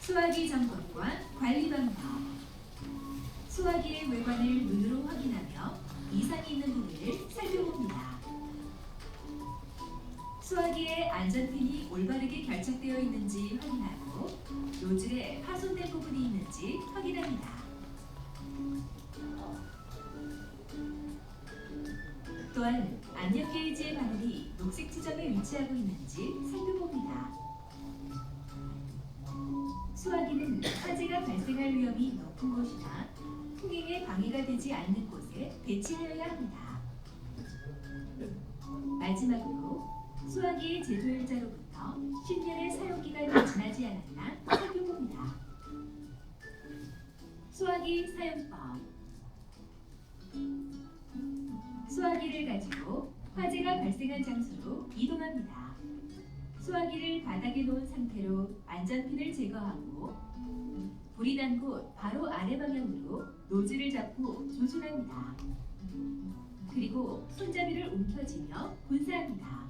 소화기 점검과 관리 방법. 소화기의 외관을 눈으로 확인하며 이상이 있는 부분을 살펴봅니다. 소화기의 안전핀이 올바르게 결착되어 있는지 확인하고 노즐에 파손된 부분이 있는지 확인합니다. 또한 압력 게이지의 바늘이 녹색 지점에 위치하고 있는지 살펴봅니다. 소화기는 화재가 발생할 위험이 높은 곳이나 풍행에 방해가 되지 않는 곳에 배치하여야 합니다. 마지막으로 소화기의 제조일자로부터 10년의 사용기간이 지나지 않았나 살펴봅니다. 소화기 사용법. 소화기를 가지고 화재가 발생한 장소로 이동합니다. 소화기를 바닥에 놓은 상태로 안전핀을 제거하고 불이 난 곳 바로 아래 방향으로 노즐을 잡고 조준합니다. 그리고 손잡이를 움켜쥐며 분사합니다.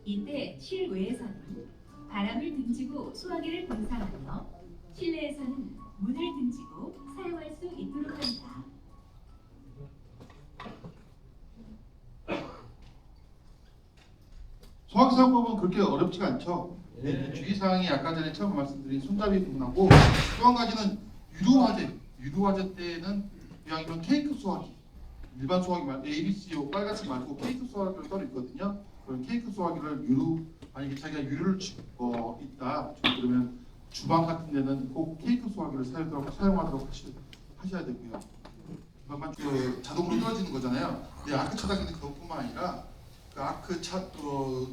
이때 실외에서는 바람을 등지고 소화기를 분사하며 실내에서는 문을 등지고 사용할 수 있도록 합니다. 소화기 사용법은 그렇게 어렵지가 않죠. 주의사항이 아까 전에 처음 말씀드린 손잡이 부분하고 또 한 가지는 유류화재 때는 이왕이면 케이크 소화기, 일반 소화기 말고 ABC 빨간색 말고 케이크 소화기를 따로 있거든요. 그런 케이크 소화기를 만약에 자기가 유류를 있다 그러면 주방 같은 데는 꼭 케이크 소화기를 사용하도록 하셔야 되고요. 자동으로 떨어지는 거잖아요. 근데 아크 차단기는 그것뿐만 아니라 그 아크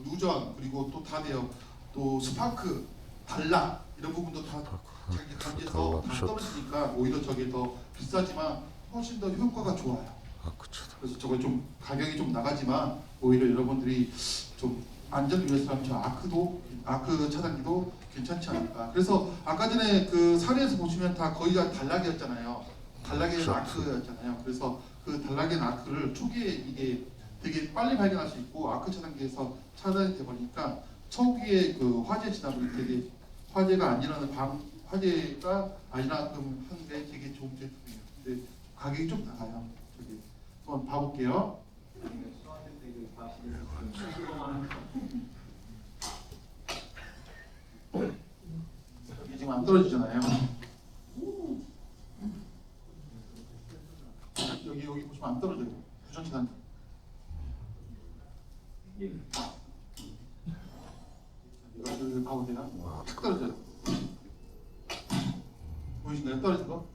누전 그리고 또 다대요, 또 스파크, 단락 이런 부분도 다 자기 감지해서 다 떨어지니까 오히려 저게 더 비싸지만 훨씬 더 효과가 좋아요. 그래서 저거 좀 가격이 좀 나가지만 오히려 여러분들이 좀 안전을 위해서라면 저 아크 차단기도 괜찮지 않을까. 그래서 아까 전에 그 사례에서 보시면 다 거의 다 단락이었잖아요. 단락의 아크였잖아요. 그래서 그 단락의 아크를 초기에 이게 되게 빨리 발견할 수 있고 아크 차단기에서 차단이 돼버리니까 초기에 그 화재 지나면 되게 화재가 안 일어나는 화재가 안 일어나게끔 하는 게 되게 좋은 제품이에요. 근데 가격이 좀 나가요. 저기 한번 봐볼게요. 여기 지금 안 떨어지잖아요. 여기 보시면 안 떨어져요. 유전 차단. 이거 봐보세요. 탁 떨어져요. 보이시나요? 떨어진 거?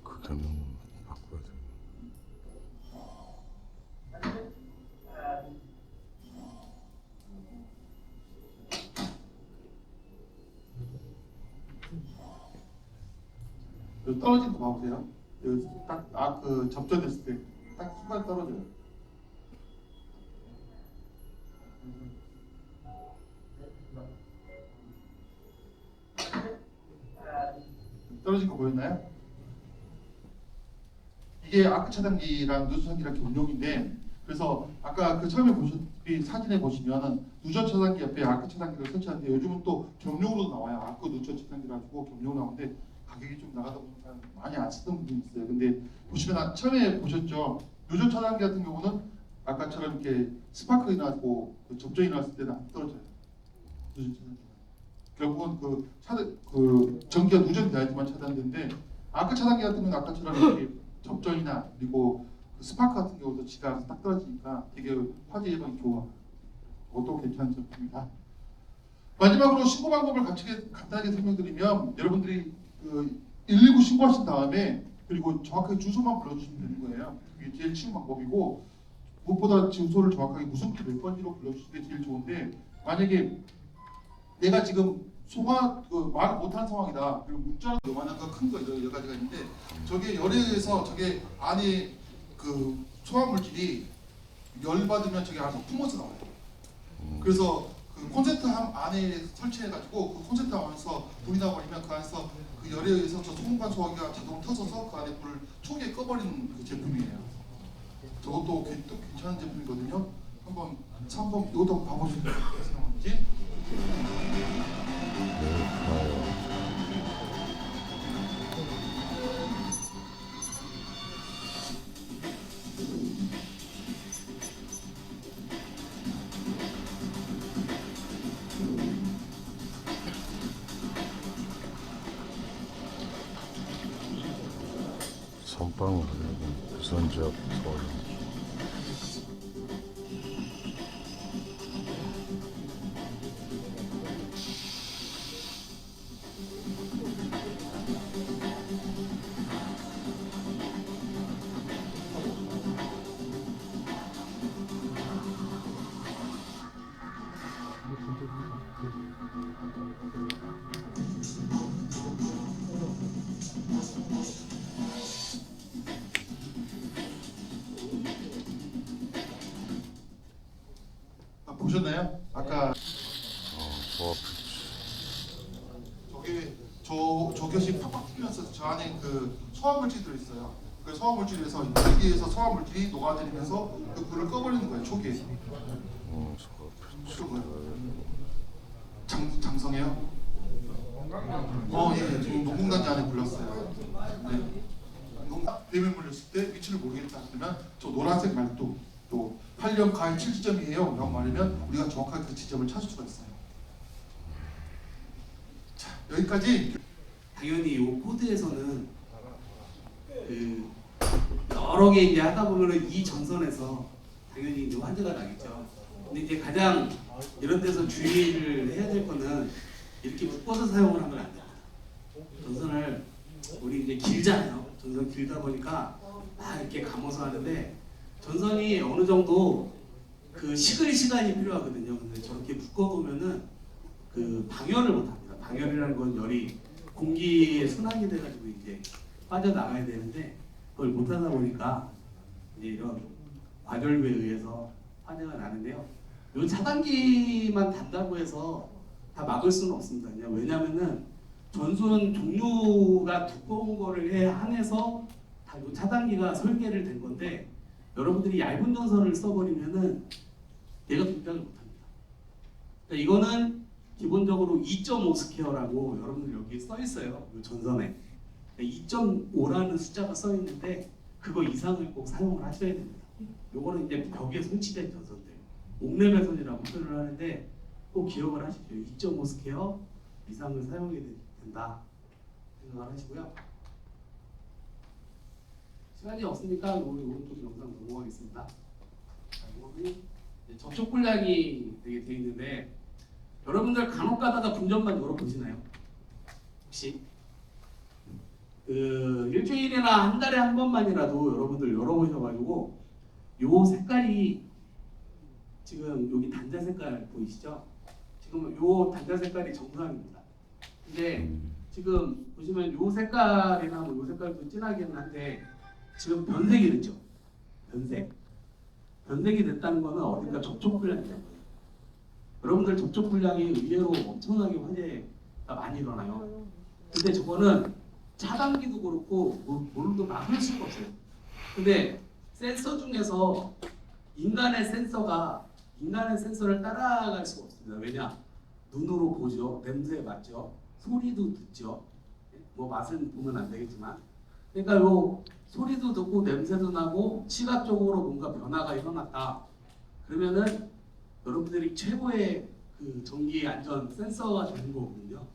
그 경영 바꿔야 돼. 여기 떨어진 거 봐보세요. 여기 딱 그 접전했을 때 딱 순간 떨어져요. 떨어진 거 보였나요? 이게 아크 차단기랑 누전 차단기랑 겸용인데, 그래서 아까 그 처음에 사진에 보시면은 누전 차단기 옆에 아크 차단기를 설치하는데 요즘은 또 겸용으로 나와요. 아크 누전 차단기 가지고 겸용 나오는데 가격이 좀 나가다 보니까 많이 안 쓰던 분이 있어요. 근데 보시면 처음에 보셨죠? 누전 차단기 같은 경우는 아까처럼 이렇게 스파크가 나고 그 접전이 났을 때는 안 떨어져요. 누전 차단기. 결국은 그 전기가 누전돼야지만 차단되는데 아크 차단기 같은 경우는 아까처럼 이렇게 접전이나 그리고 그 스파크 같은 경우도 지가 딱 떨어지니까 되게 화재 예방이 좋아. 그것도 괜찮은 제품입니다. 마지막으로 신고 방법을 간단하게 설명드리면 여러분들이 그 119 신고하신 다음에 그리고 정확하게 주소만 불러주시면 되는 거예요. 그게 제일 쉬운 방법이고 무엇보다 주소를 정확하게 무슨 몇 번지로 불러주시는 게 제일 좋은데 만약에 내가 지금 말을 못하는 상황이다. 그리고 문자로 요만한 거, 큰 거 여러 가지가 있는데 저게 열에 의해서 저게 안에 그 소화 물질이 열 받으면 저기 안에서 품어서 나와요. 그래서 그 콘센트함 안에 설치해가지고 그 콘센트함 안에서 불이 나버리면 그 안에서 그 열에 의해서 저 소금간 소화기가 자동으로 터져서 그 안에 불을 초기에 꺼버리는 그 제품이에요. 저것도 또 괜찮은 제품이거든요. 한번 이것도 한번 봐보시면 어떻게 사용하는지. 선빵 유선지압 소화기. 보셨나요? 아까 소화 저게 저것이 팍팍 튀면서 저 안에 그 소화물질이 들어있어요. 그 소화물질에서 여기에서 소화물질이 녹아들면서 그 불을 꺼버리는 거예요. 초기에. 소화 장성해요? 예, 지금 농공단지 안에 불렀어요. 네. 뱀에 물렸을 때 위치를 모르겠다 그러면 저 노란색 말도 또 8년 가해 7지점이에요. 라고 말하면 우리가 정확하게 그 지점을 찾을 수가 있어요. 자, 여기까지. 당연히 이 코드에서는 그 여러 개 이제 하다 보면은 이 전선에서 당연히 이제 환자가 나겠죠. 근데 이제 가장 이런 데서 주의를 해야 될 거는 이렇게 묶어서 사용을 하면 안 됩니다. 전선을 우리 이제 길잖아요. 전선 길다 보니까 막 이렇게 감아서 하는데 전선이 어느 정도 그 식을 시간이 필요하거든요. 근데 저렇게 묶어놓으면은 그 방열을 못합니다. 방열이라는 건 열이 공기에 순환이 돼가지고 이제 빠져나가야 되는데 그걸 못하다 보니까 이제 이런 과절부에 의해서 화재가 나는데요. 요 차단기만 단다고 해서 다 막을 수는 없습니다. 그냥 왜냐면은 전선 종류가 두꺼운 거를 한해서 다 요 차단기가 설계를 된 건데 여러분들이 얇은 전선을 써버리면은 얘가 동작을 못합니다. 그러니까 이거는 기본적으로 2.5 스퀘어라고 여러분들 여기 써 있어요. 이 전선에 2.5라는 숫자가 써 있는데 그거 이상을 꼭 사용을 하셔야 됩니다. 요거는 이제 벽에 설치된 전선들, 옥내배선이라고 표현을 하는데 꼭 기억을 하십시오. 2.5 스퀘어 이상을 사용해야 된다 생각을 하시고요. 시간이 없으니까 우리 오른쪽 영상 넘어가겠습니다. 자, 이거는 접촉 분량이 되게 돼 있는데 여러분들 간혹 가다가 분전만 열어보시나요? 혹시? 그 일주일이나 한 달에 한 번만이라도 여러분들 열어보셔가지고 요 색깔이 지금 여기 단자 색깔 보이시죠? 지금 요 단자 색깔이 정상입니다. 근데 지금 보시면 요 색깔이나 뭐 요 색깔도 진하기는 한데 지금 변색이 됐죠? 변색이 됐다는 거는 어딘가 접촉 불량이 된 거예요. 여러분들 접촉 불량이 의외로 엄청나게 화재가 많이 일어나요. 근데 저거는 차단기도 그렇고 뭘로도 막을 수가 없어요. 근데 센서 중에서 인간의 센서를 따라갈 수가 없습니다. 왜냐? 눈으로 보죠. 냄새 맡죠. 소리도 듣죠. 뭐 맛은 보면 안 되겠지만. 그러니까 요 소리도 듣고 냄새도 나고 시각적으로 뭔가 변화가 일어났다. 그러면은 여러분들이 최고의 그 전기 안전 센서가 되는 거거든요.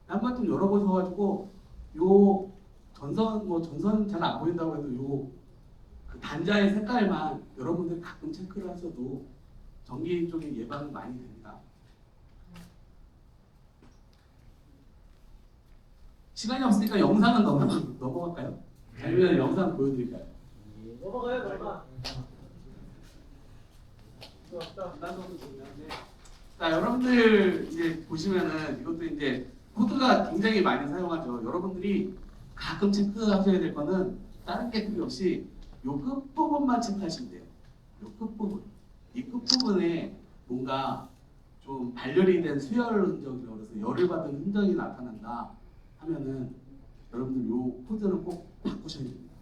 한번 좀 열어보셔가지고 요 전선 잘 안 보인다고 해도 요 그 단자의 색깔만 여러분들이 가끔 체크를 하셔도 전기 쪽에 예방은 많이 됩니다. 시간이 없으니까 영상은 넘어갈까요? 아니면 영상 보여드릴까요? 넘어가요. 자, 여러분들 이제 보시면은 이것도 이제 코드가 굉장히 많이 사용하죠. 여러분들이 가끔 체크하셔야 될 거는 다른 게 필요 없이 요 끝부분만 체크하시면 돼요. 요 끝부분. 부분에 뭔가 좀 발열이 된 수열 흔적이라고 해서 열을 받은 흔적이 나타난다 하면은 여러분들 요 코드는 꼭 바꾸셔야 됩니다.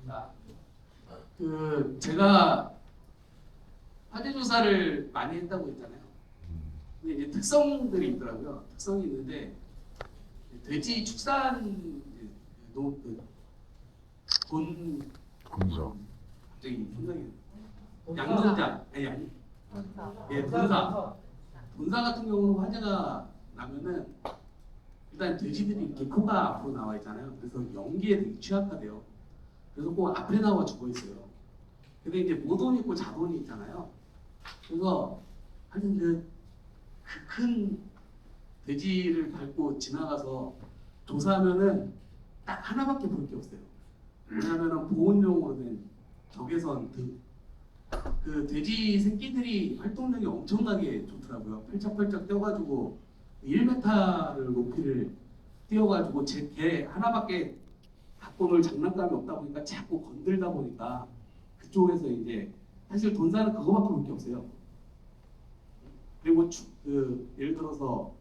자, 그 제가 화재 조사를 많이 했다고 했잖아요. 근데 이제 특성들이 있더라고요. 특성이 있는데 돼지 축산 본 군사. 갑자기 생각이 양동장 아니 예 본사 같은 경우는 화재가 나면은 일단 돼지들이 이렇게 코가 앞으로 나와 있잖아요. 그래서 연기에 되게 취약하대요. 그래서 꼭 앞에 나와 죽어 있어요. 근데 이제 모돈이 있고 자돈이 있잖아요. 그래서 하여튼 그 큰 돼지를 밟고 지나가서 조사하면은 딱 하나밖에 볼 게 없어요. 왜냐하면 보온용으로 된 적외선 등. 그 돼지 새끼들이 활동력이 엄청나게 좋더라고요. 펄쩍펄쩍 뛰어가지고 1m를 높이를 뛰어가지고 제 개 하나밖에 갖고 놀 장난감이 없다 보니까 자꾸 건들다 보니까 그쪽에서 이제 사실 돈사는 그거밖에 볼 게 없어요. 그리고 예를 들어서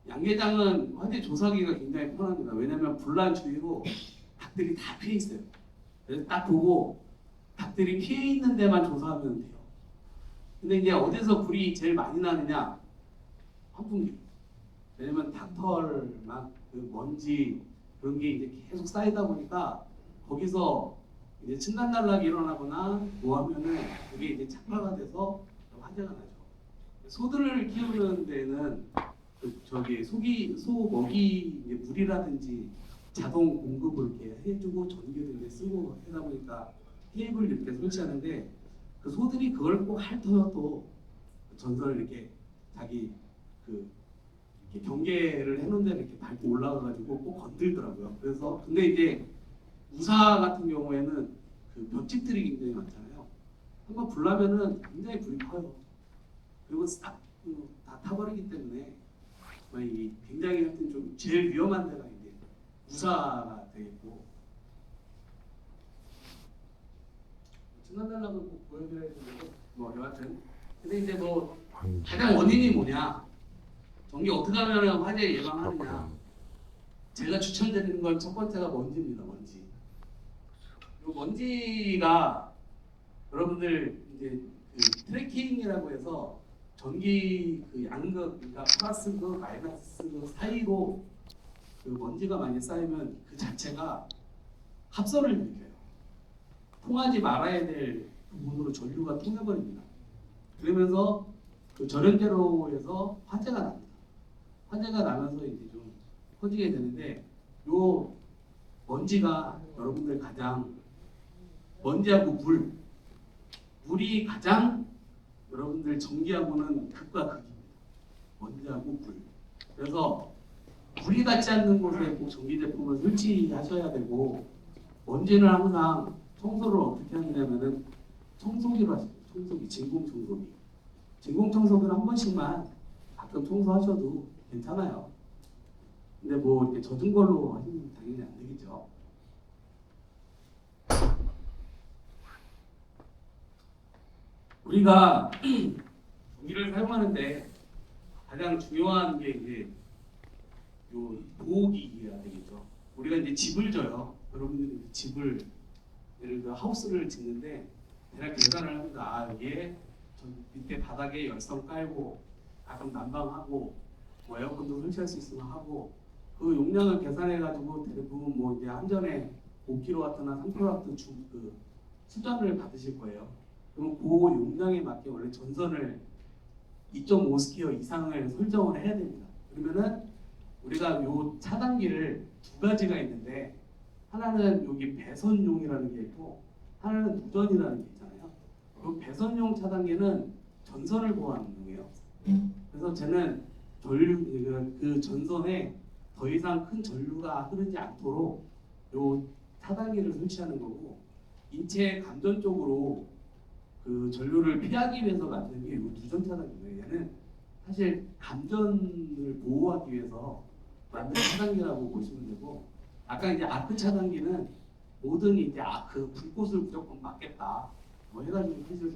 양계장은 화재 조사하기가 굉장히 편합니다. 왜냐하면 분란 주위로 닭들이 다 피해 있어요. 그래서 딱 보고 닭들이 피해 있는 데만 조사하면 돼요. 근데 이제 어디서 불이 제일 많이 나느냐? 환풍기. 왜냐면 닭털막 그 먼지 그런 게 이제 계속 쌓이다 보니까 거기서 이제 층간 단락이 일어나거나 뭐 하면은 그게 이제 착화가 돼서 화재가 나죠. 소들을 키우는 데는 소 먹이 이제 물이라든지 자동 공급을 이렇게 해주고 전기를 이렇게 쓰고 하다 보니까 케이블을 이렇게 설치하는데 그 소들이 그걸 꼭 핥아요. 또 전선을 이렇게 자기 이렇게 경계를 해놓은 데를 이렇게 밟고 올라가가지고 꼭 건들더라고요. 그래서 근데 이제 우사 같은 경우에는 그 볏짚들이 굉장히 많잖아요. 한번 불나면은 굉장히 불이 커요. 그리고 싹 다 타버리기 때문에 이 굉장히 하여튼 좀 제일 위험한 데가 이제 우사가 되겠고 층간단락은 꼭 보여드려야 되는데 뭐 여하튼 근데 이제 뭐 가장 원인이 뭐냐 전기 어떻게 하면 화재 예방하느냐 제가 추천드리는 건 첫 번째가 먼지입니다. 먼지. 이 먼지가 여러분들 이제 그 트래킹이라고 해서 전기 그 양극 그러니까 플러스극 마이너스극 사이로 그 먼지가 많이 쌓이면 그 자체가 합선을 일으켜요. 통하지 말아야 될 부분으로 전류가 통해버립니다. 그러면서 그 절연제로에서 화재가 납니다. 화재가 나면서 이제 좀 퍼지게 되는데 요 먼지가 여러분들 가장 먼지하고 물이 가장 여러분들 전기하고는 극과 극입니다. 먼지하고 물. 그래서 물이 닿지 않는 곳에 꼭 전기 제품을 설치하셔야 되고 먼지는 항상 청소를 어떻게 하느냐면은 청소기로 하시죠. 청소기, 진공 청소기. 진공 청소기를 한 번씩만 가끔 청소하셔도 괜찮아요. 근데 뭐 이렇게 젖은 걸로 하시면 당연히 안 되겠죠. 우리가 전기를 사용하는데 가장 중요한 게 이제 요 보호기기가 되겠죠. 우리가 이제 집을 져요. 여러분들이 집을 예를 들어 하우스를 짓는데 대략 계산을 합니다. 아 여기에 밑에 바닥에 열선 깔고 가끔 난방하고 뭐 에어컨도 설치할 수 있으면 하고 그 용량을 계산해 가지고 대부분 뭐 이제 한전에 5kW나 3kW 그 수전을 받으실 거예요. 그럼 그 용량에 맞게 원래 전선을 2.5스퀘어 이상을 설정을 해야 됩니다. 그러면은 우리가 요 차단기를 두 가지가 있는데 하나는 여기 배선용이라는 게 있고 하나는 무전이라는 게 있잖아요. 그 배선용 차단기는 전선을 보호하는 용이에요. 그래서 쟤는 그 전선에 더 이상 큰 전류가 흐르지 않도록 요 차단기를 설치하는 거고 인체 감전 쪽으로 그 전류를 피하기 위해서 만든 게 이 누전 차단기예요. 얘는 사실 감전을 보호하기 위해서 만든 차단기라고 보시면 되고 아까 이제 아크 차단기는 모든 이제 그 불꽃을 무조건 막겠다 뭐 해가지고 사실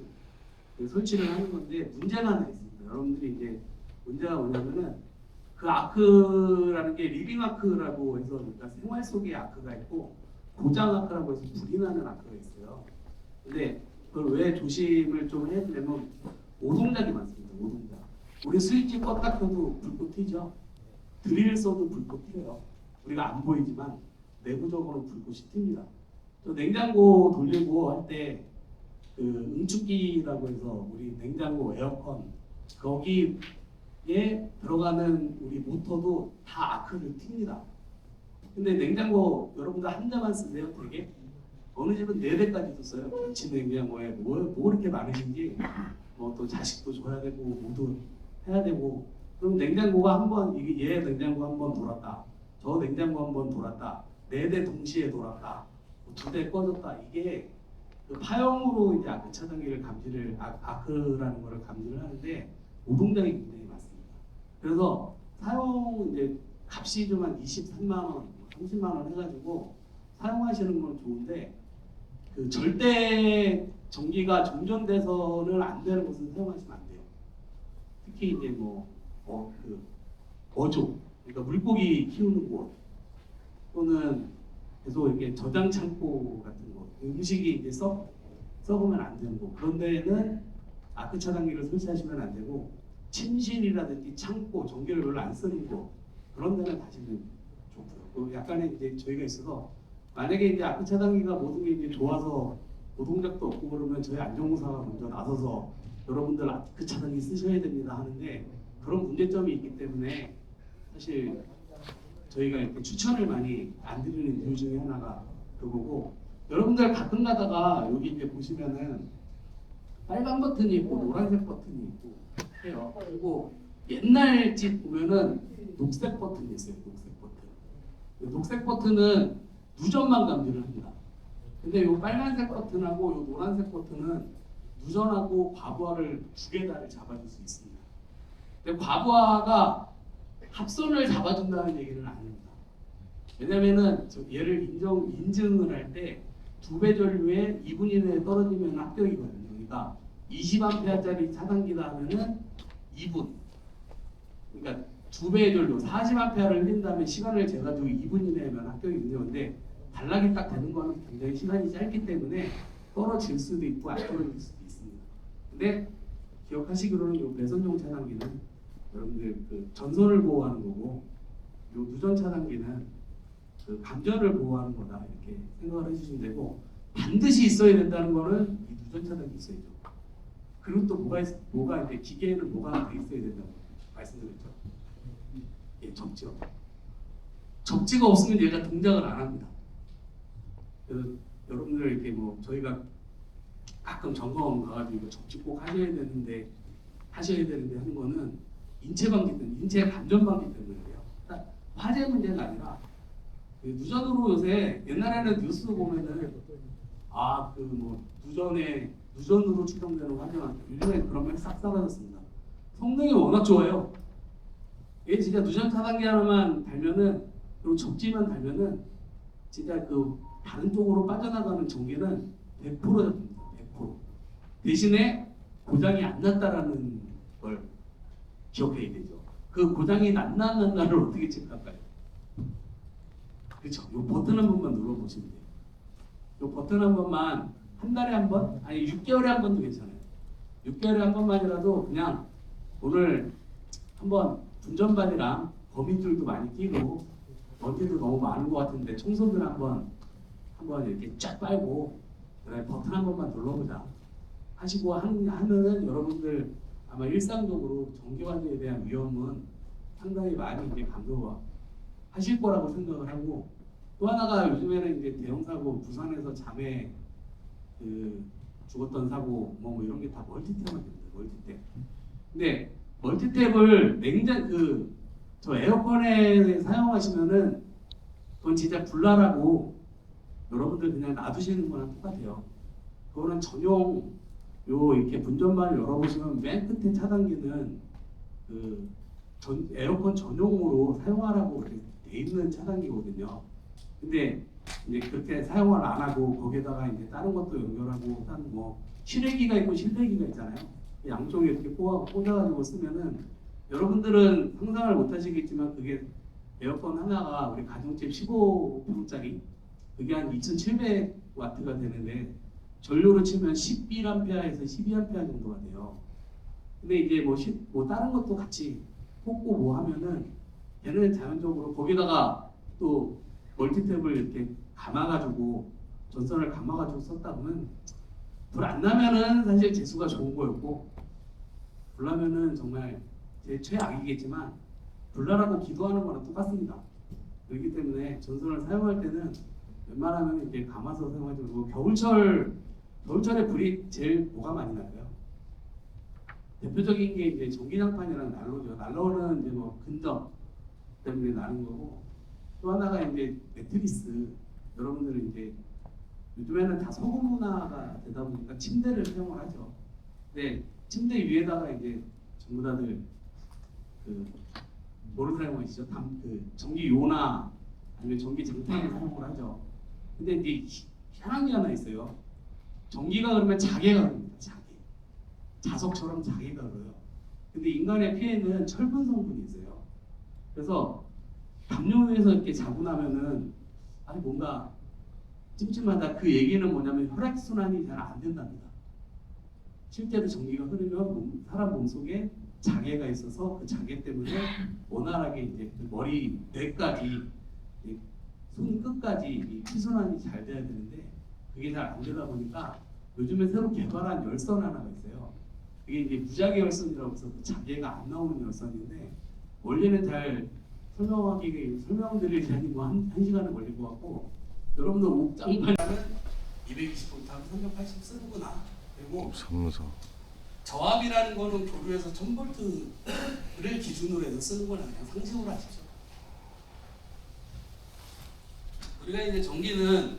그 설치를 하는 건데 문제가 하나 있습니다. 여러분들이 이제 문제가 뭐냐면은 그 아크라는 게 리빙 아크라고 해서 그러니까 생활 속의 아크가 있고 고장 아크라고 해서 불이 나는 아크가 있어요. 근데 그걸 왜 조심을 좀 해야 되냐면 오동작이 많습니다. 오동작. 우리 스위치 껐다 켜도 불꽃 튀죠. 드릴 써도 불꽃 튀어요. 우리가 안 보이지만 내부적으로 불꽃이 튑니다. 또 냉장고 돌리고 할 때 그 응축기라고 해서 우리 냉장고 에어컨 거기에 들어가는 우리 모터도 다 아크를 튑니다. 근데 냉장고 여러분들 한 대만 쓰세요, 되게? 어느 집은 4대까지도 써요. 김치 냉장고에 뭐 이렇게 많으신지 뭐 또 자식도 줘야 되고 모두 해야 되고 그럼 냉장고가 한번 얘 냉장고 한번 돌았다. 저 냉장고 한번 돌았다. 4대 동시에 돌았다. 2대 꺼졌다. 이게 그 파형으로 이제 아크 차단기를 감지를 아크라는 거를 감지를 하는데 오동작이 굉장히 많습니다. 그래서 사용 이제 값이 좀 한 23만 원, 30만 원 해가지고 사용하시는 건 좋은데 그 절대 전기가 정전돼서는 안 되는 곳은 사용하시면 안 돼요. 특히 이제 그 어조, 그러니까 물고기 키우는 곳 또는 계속 이렇게 저장 창고 같은 곳, 음식이 이제 썩으면 안 되는 곳 그런 데는 아크 차단기를 설치하시면 안 되고 침실이라든지 창고, 전기를 별로 안 쓰는 곳 그런 데는 다시는 좋고요. 약간의 이제 저희가 있어서 만약에 이제 아크 차단기가 모든 게 이제 좋아서 노동작도 없고 그러면 저희 안전공사가 먼저 나서서 여러분들 아크 차단기 쓰셔야 됩니다 하는데 그런 문제점이 있기 때문에 사실 저희가 이렇게 추천을 많이 안 드리는 이유 중에 하나가 그거고 여러분들 가끔 가다가 여기 이제 보시면은 빨간 버튼이 있고 노란색 버튼이 있고 해요. 그리고 옛날 집 보면은 녹색 버튼이 있어요. 녹색 버튼. 녹색 버튼은 누전만 감지를 합니다. 근데 이 빨간색 버튼하고 이 노란색 버튼은 누전하고 과부하를 두 개 다를 잡아줄 수 있습니다. 근데 과부하가 합선을 잡아준다는 얘기는 아닙니다. 왜냐면은 얘를 인증을 할 때 2배 전류에 2분 이내에 떨어지면 합격이거든요. 그러니까 20A짜리 차단기다 하면은 2분. 그러니까 2배의 전류 40A를 흘린 다음에 시간을 재가지고 2분 이내면 합격이거든요. 근데 단락이 딱 되는 거는 굉장히 시간이 짧기 때문에 떨어질 수도 있고 안 떨어질 수도 있습니다. 근데 기억하시기로는 이 배선용 차단기는 여러분들 그 전선을 보호하는 거고 이 누전 차단기는 그 감전을 보호하는 거다 이렇게 생각을 해주시면 되고 반드시 있어야 된다는 거는 이 누전 차단기 있어야죠. 그리고 또 뭐가 이제 기계에는 뭐가 돼 있어야 된다고 말씀드렸죠. 예, 접지요. 접지가 없으면 얘가 동작을 안 합니다. 그래서 여러분들 이렇게 저희가 가끔 점검 가가지고 이거 접지 꼭 하셔야 되는데 하는 거는 인체 방지 때문에, 인체 감전 방지 때문에 그래요. 화재 문제가 아니라 누전으로 요새 옛날에는 뉴스 보면은 누전으로 추정되는 화재가 요즘에 그러면 싹 사라졌습니다. 성능이 워낙 좋아요. 얘 진짜 누전 차단기 하나만 달면은 그리고 접지만 달면은 진짜 그 다른 쪽으로 빠져나가는 전기는 100% 잡힙니다. 100%. 대신에 고장이 안 났다라는 걸 기억해야 되죠. 그 고장이 났나를 어떻게 체크할까요? 그렇죠. 이 버튼 한 번만 눌러보시면 돼요. 이 버튼 한 번만 한 달에 한 번, 아니 6개월에 한 번도 괜찮아요. 6개월에 한 번만이라도 그냥 오늘 한번 분전반이랑 거미줄도 많이 끼고 먼지도 너무 많은 것 같은데 청소들 한번 이렇게 쫙 빨고 그래 버튼 한 번만 눌러보자 하시고 하면은 여러분들 아마 일상적으로 전기관리에 대한 위험은 상당히 많이 이제 감소하실 거라고 생각을 하고 또 하나가 요즘에는 이제 대형 사고 부산에서 자매 죽었던 사고 뭐 이런 게 다 멀티탭만 됩니다. 멀티탭. 근데 멀티탭을 저 에어컨에 사용하시면은 그건 진짜 불나라고 여러분들 그냥 놔두시는 거랑 똑같아요. 그거는 전용 이렇게 분전반을 열어보시면 맨 끝에 차단기는 에어컨 전용으로 사용하라고 이렇게 돼 있는 차단기거든요. 근데 이제 그렇게 사용을 안 하고 거기에다가 이제 다른 것도 연결하고 한 뭐 실외기가 있고 실외기가 있잖아요. 양쪽에 이렇게 꽂아가지고 쓰면은 여러분들은 상상을 못 하시겠지만 그게 에어컨 하나가 우리 가정집 15평짜리 그게 한 2,700W가 되는데 전류로 치면 11A에서 12A 정도가 돼요. 근데 이제 뭐 다른 것도 같이 꽂고 뭐 하면은 얘는 자연적으로 거기다가 또 멀티탭을 이렇게 감아가지고 전선을 감아가지고 썼다 보면 불 안 나면은 사실 재수가 좋은 거였고 불 나면은 정말 제 최악이겠지만 불 나라고 기도하는 거랑 똑같습니다. 그렇기 때문에 전선을 사용할 때는 웬만하면 이렇게 감아서 사용하지 말고 겨울철에 불이 제일 뭐가 많이 나요? 대표적인 게 이제 전기장판이랑 난로죠. 난로는 이제 뭐 근접 때문에 나는 거고 또 하나가 이제 매트리스. 여러분들은 이제 요즘에는 다 소금 문화가 되다 보니까 침대를 사용을 하죠. 근데 침대 위에다가 이제 전부 다들 그 뭐를 사용하시죠? 그 전기 요나 아니면 전기 장판을 사용을 하죠. 근데 이제 희한한 게 하나 있어요. 전기가 흐르면 자개가 흐릅니다. 자개. 자석처럼 자개가 흘러요. 근데 인간의 피에는 철분 성분이 있어요. 그래서 담요에서 이렇게 자고 나면은 아니 뭔가 찜찜하다. 그 얘기는 뭐냐면 혈액 순환이 잘 안 된답니다. 실제로 전기가 흐르면 사람 몸속에 자개가 있어서 그 자개 때문에 원활하게 이제 그 머리 뇌까지 손 끝까지 이 피순환이 잘 돼야 되는데 그게 잘 안 되다 보니까 요즘에 새로 개발한 열선 하나가 있어요. 그게 이제 무자개 열선이라고 해서 그 자개가 안 나오는 열선인데 원래는 잘 설명드리기 한 시간은 걸릴 것 같고 여러분들 옥장판은 220V 하면 380 쓰는구나. 그리고 삼성. 저압이라는 거는 교류에서 1000V를 기준으로 해서 쓰는 거나 그냥 상식으로 하십시오. 우리가 이제 전기는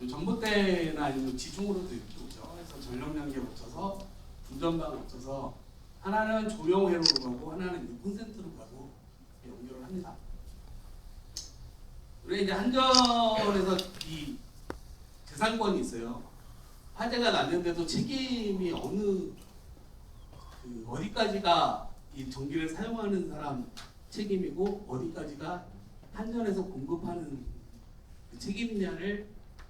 전봇대나 아니면 지중으로도 이렇게 오죠. 그래서 전력량계 거쳐서 분전방 거쳐서 하나는 조명회로로 가고 하나는 이제 콘센트로 가고 연결을 합니다. 우리 이제 한전에서 이 재산권이 있어요. 화재가 났는데도 책임이 어디까지가 이 전기를 사용하는 사람 책임이고 어디까지가 한전에서 공급하는 그 책임냐를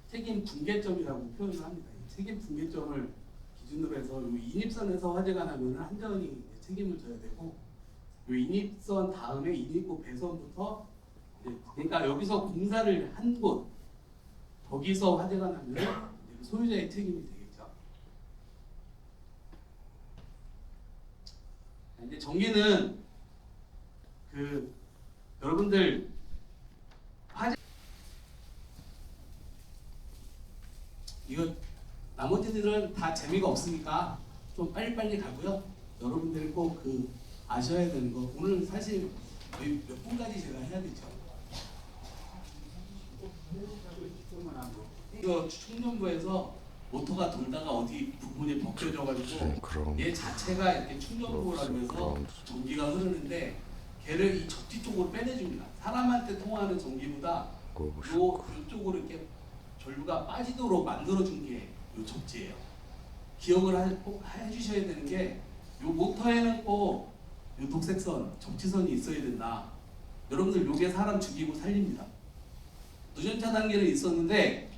책임 분계점이라고 표현을 합니다. 이 책임 분계점을 기준으로 해서 이 인입선에서 화재가 나면 한전이 책임을 져야 되고 이 인입선 다음에 인입구 배선부터 그러니까 여기서 공사를 한 곳 거기서 화재가 나면 소유자의 책임이 되겠죠. 이제 전기는 그 여러분들 화재 이거 나머지들은 다 재미가 없으니까 좀 빨리빨리 가고요. 여러분들이 꼭 그 아셔야 되는 거 오늘 사실 거의 몇 분까지 제가 해야 되죠. 이거 충전부에서 모터가 돌다가 어디 부분이 벗겨져가지고 그럼. 얘 자체가 이렇게 충전부라고 해서 전기가 흐르는데 걔를 이 접지 쪽으로 빼내줍니다. 사람한테 통하는 전기보다 이쪽으로 이렇게 전류가 빠지도록 만들어준 게 이 접지예요. 기억을 꼭 해주셔야 되는 게 이 모터에는 꼭 이 독색선, 접지선이 있어야 된다. 여러분들 요게 사람 죽이고 살립니다. 누전 차단기는 있었는데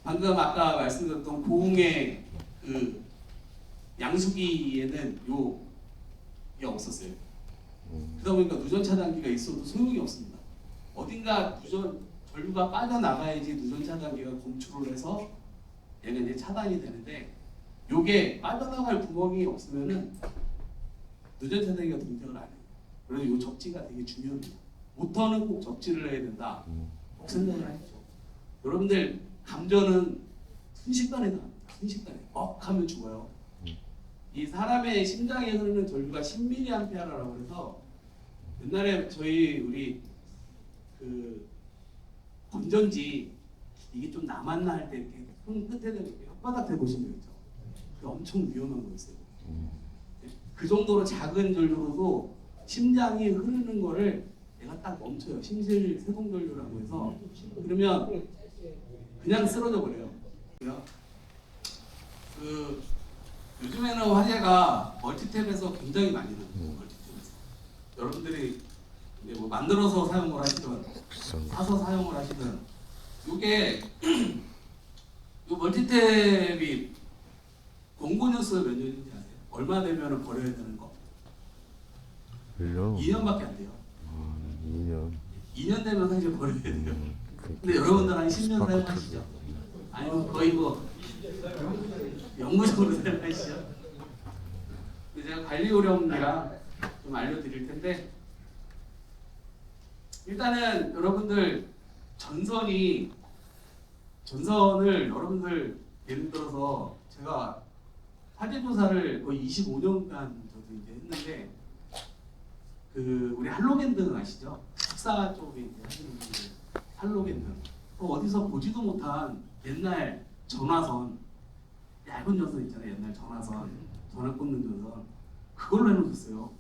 방금 아까 말씀드렸던 고흥의 그 양수기에는 요게 없었어요. 그러다 보니까 누전 차단기가 있어도 소용이 없습니다. 어딘가 전류가 빠져나가야지 누전 차단기가 검출을 해서 얘는 이제 차단이 되는데 요게 빠져나갈 구멍이 없으면은 누전 차단기가 동작을 안 해요. 그래서 요 접지가 되게 중요합니다. 모터는 꼭 접지를 해야 된다. 꼭 생각을 하십시오. 여러분들 감전은 순식간에 나갑니다. 순식간에 하면 죽어요. 이 사람의 심장에 흐르는 전류가 10mA라고 해서 옛날에 우리 그 건전지 이게 좀 남았나 할 때 이렇게 손 끝에 대고 혓바닥 대보시면 있죠. 그 엄청 위험한 거였어요. 그 정도로 작은 전류로도 심장이 흐르는 거를 내가 딱 멈춰요. 심실 세동전류라고 해서 그러면 그냥 쓰러져 버려요. 그 요즘에는 화재가 멀티탭에서 굉장히 많이 나요. 멀티탭에서 여러분들이 이제 뭐 만들어서 사용을 하시든 비싼 거. 사서 사용을 하시든 이게 이 멀티탭이 공고뉴스 몇 년인지 아세요? 얼마 되면 버려야 되는 거? 1년? 2년밖에 안 돼요. 2년. 2년 되면 사실 버려야 돼요. 그 근데 여러분들 한 10년 스파크 사용하시죠? 아니면 거의 뭐 영구적으로 사용하시죠? 제가 관리 요령이랑 좀 알려드릴 텐데 일단은 여러분들 전선을 여러분들 예를 들어서 제가 화재 조사를 거의 25년간 저도 이제 했는데 그 우리 할로겐 아시죠? 식사 쪽에 이제 하시는 분들 할로겐 어디서 보지도 못한 옛날 전화선 얇은 전선 있잖아요. 옛날 전화선 전화 꽂는 전선 그걸로 해놓으셨어요.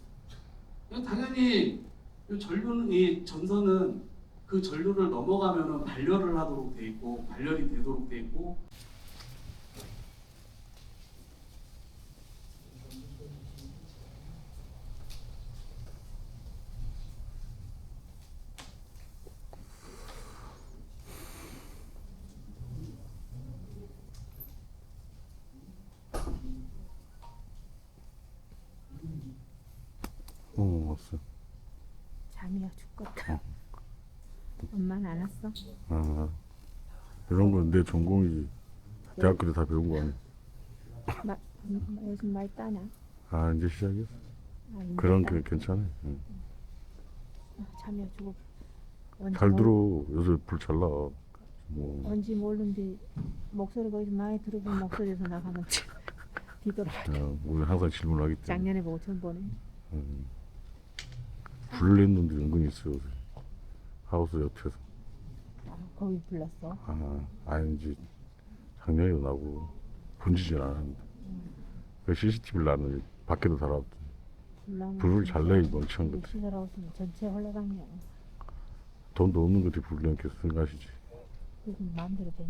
당연히 이 전선은 그 전류를 넘어가면은 발열을 하도록 돼 있고 발열이 되도록 돼 있고 왔어. 잠이야 죽겠다. 엄마는 안 왔어? 아, 이런 건 내 전공이지. 대학교 때 다 배운 거 아니야? 요즘 많이 따냐? 아, 이제 시작했어. 아, 이제 그런 따? 게 괜찮아. 응. 잠이야 죽어. 언제 잘 몰- 들어. 요새 불 잘 나. 뭐, 언제 모르는데 목소리 거기서 많이 들어본 목소리에서 나가면 뒤돌아. 우리 항상 질문하기 때문에. 작년에 보고 처음 보네. 불을 낸 놈들이 은근히 있어. 요새. 하우스 옆에서. 아, 거기 불렀어. 아닌지 작년에도 나고 본지진 않았는데. 그 CCTV를 나는 밖에도 달아왔더니 불을 잘 내이 멍청한 것들. 시설하고 있으면 전체 홀라당이야. 돈도 없는 것들이 불을 내게 생각하시지. 그래서 마음대로 되냐?